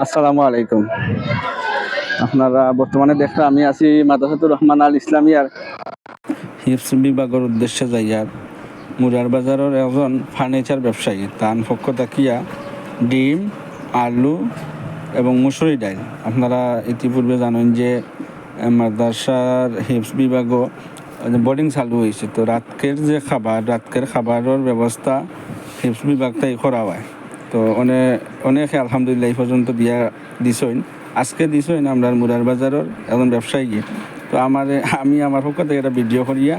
আসসালামু আলাইকুম। আপনারা বর্তমানে দেখরা আমি আছি মাদ্রাসাতুর রহমান আল ইসলামিয়ার হিফজ বিভাগের উদ্দেশ্যে যাইয়ার মুরার বাজারের একজন ফার্নিচার ব্যবসায়ী তার পক্ষ থাকিয়া ডিম, আলু এবং মুসুরি ডাল। আপনারা ইতিপূর্বে জানেন যে মাদ্রাসার হিফজ বিভাগও বোর্ডিং চালু হয়েছে, তো রাতকের যে রাতকের খাবারের ব্যবস্থা হিফজ বিভাগ তাই করা হয়। তো অনেকে আলহামদুলিল্লাহ এই পর্যন্ত দিয়া দিছইন, আজকে দিছইন আমরা মুরার বাজারের একজন ব্যবসায়ী। তো আমি আমার পক্ষ থেকে একটা ভিডিও করিয়া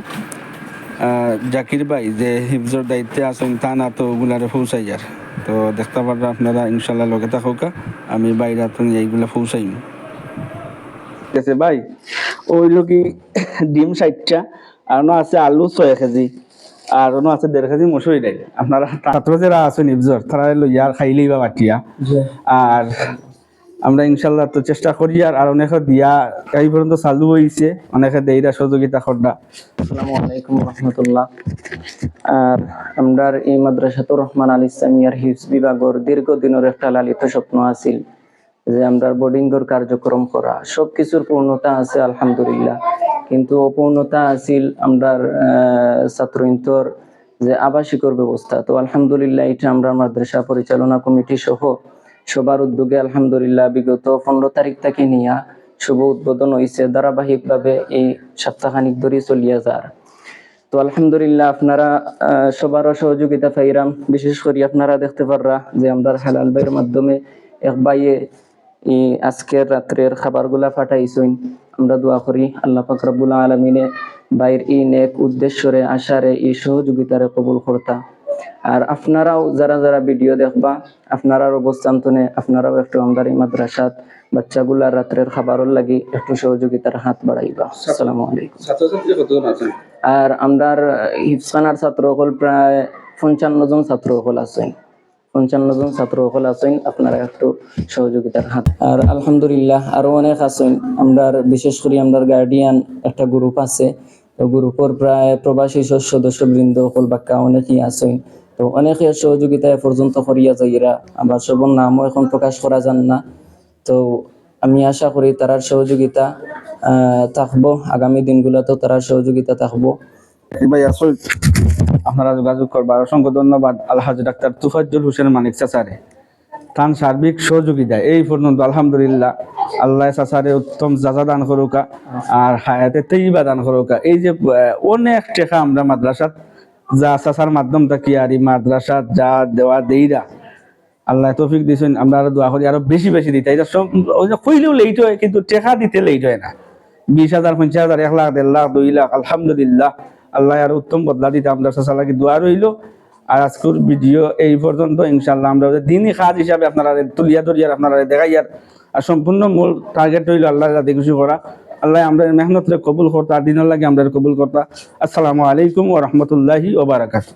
জাকির ভাই যে হিফজর দায়িত্বে আছেন তা না তো ওগুলারে পৌঁছাইয়ার, তো দেখতে পারবেন আপনারা ইনশাল্লাহ লগে থাকুকা। আমি বাইরে এইগুলা পৌঁছাইম। ঠিক আছে ভাই, ওইল কি ডিম 60টা, আর আছে আলু 6 কেজি, আর আছে 1.5 কেজি মসুরি ডাল। আপনারা ছাত্র যারা আছেন ইফজর তারা লইয়া খাইলেই বা বাটিয়া, আর আমরা ইনশাল্লাহ তো চেষ্টা করি। আর অনেকে দিয়া এই পর্যন্ত চালু হয়েছে, অনেকে দেইরা সহযোগিতা কররা। আসসালামু আলাইকুম রহমতুল্লাহ। আর আমরা এই মাদ্রাসাতুর রহমান আল ইসলামিয়ার হিফজ বিভাগের দীর্ঘদিনের একটা লালিত স্বপ্ন আছিল যে আমরা বোর্ডিংয়ের কার্যক্রম করা। সবকিছুর পূর্ণতা আছে আলহামদুলিল্লাহ, কিন্তু অপূর্ণতা আছিল আমরা ছাত্রইন্তর যে আবাসিকর ব্যবস্থা। তো আলহামদুলিল্লাহ এটা আমরা মাদ্রাসা পরিচালনা কমিটি সহ সবার উদ্যোগে আলহামদুলিল্লাহ বিগত 15 তারিখ থেকে নিয়ে শুভ উদ্বোধন হয়েছে। ধারাবাহিকভাবে এই সপ্তাহখানিক ধরে চলিয়া যার। তো আলহামদুলিল্লাহ আপনারা সবার সহযোগিতা পাইরাম। বিশেষ করে আপনারা দেখতে পাররা যে আমরা হালাল ভাইয়ের মাধ্যমে এক ভাইয়ে এই আজকের রাত্রের খাবারগুলা পাঠাইছেন। আমরা দোয়া করি আল্লাহ পাক রব্বুল আলামিনে ভাইয়ের এই নেক উদ্দেশ্যরে আশারে এই সহযোগিতারে কবুল করতা। আর আপনারাও যারা যারা ভিডিও দেখবা আপনারাও অবস্থান তনে আপনারাও একটু আমাদের এই মাদ্রাসাত বাচ্চাগুলা রাত্রের খাবারের লাগি একটু সহযোগিতার হাত বাড়াইবা। আসসালামু আলাইকুম। ছাত্রছাত্রী কতজন আছেন? আর আমরার হিফসানার ছাত্র হল প্রায় 55 জন ছাত্র হল আছেন। 55 জন ছাত্র হল আছেন, আপনারা একটু সহযোগিতার হাত। আর আলহামদুলিল্লাহ আরো অনেক আছেন। আমরার বিশেষ করে আমরার গার্ডিয়ান একটা গ্রুপ আছে, তো গ্রুপের প্রায় প্রবাসী সদস্যবৃন্দ হল বাক্কা অনেকেই আছেন। তো অনেকে সহযোগিতায় পর্যন্ত করিয়া যাইরা, আবার সবর নামও এখন প্রকাশ করা যান না। তো আমি আশা করি তারার সহযোগিতা থাকবো, আগামী দিনগুলোতেও তারার সহযোগিতা থাকবো। ভাই আসল আপনারা যোগাযোগ করবার অসংখ্য ধন্যবাদ আলহাজ ডাক্তার তুফাজ্জল হোসেন মানিক চাচারে। তান সার্বিক সহযোগিতা এই পর্যন্ত আলহামদুলিল্লাহ আল্লাহ চাচারে উত্তম যাজা দান করুকা আর হায়াতে তৈবা দান করুকা। এই যে অনেক টাকা আমরা মাদ্রাসাত যা চাচার মাধ্যম থাকি আর এই মাদ্রাসাত যা দেওয়া দেইরা আল্লাহ তৌফিক দিয়েছেন। আমরা আরো দোয়া করি আরো বেশি বেশি দিতে। এটা সব কইলেও লেট হয়, কিন্তু টাকা দিতে লেট হয় না। 20,000, 50,000, 1 লাখ, 1.5 লাখ, 2 লাখ, আলহামদুলিল্লাহ আল্লাহ আর উত্তম বদলা দিতে আমরা চাচা লাগি দোয়া রইল। আর আজকের ভিডিও এই পর্যন্ত। ইনশাল্লাহ আমরা দিনই কাজ হিসাবে আপনারা তুলিয়া ধরিয়ার আপনারা দেখাইয়ার, আর সম্পূর্ণ মূল টার্গেট রইল আল্লাহ রাতে খুশি করা। আল্লাহ আমরা মেহনত কবুল করতা, দিনের লাগে আমরা কবুল করতা। আসসালামু আলাইকুম ওয়া রাহমাতুল্লাহি ওয়া বারাকাতুহু।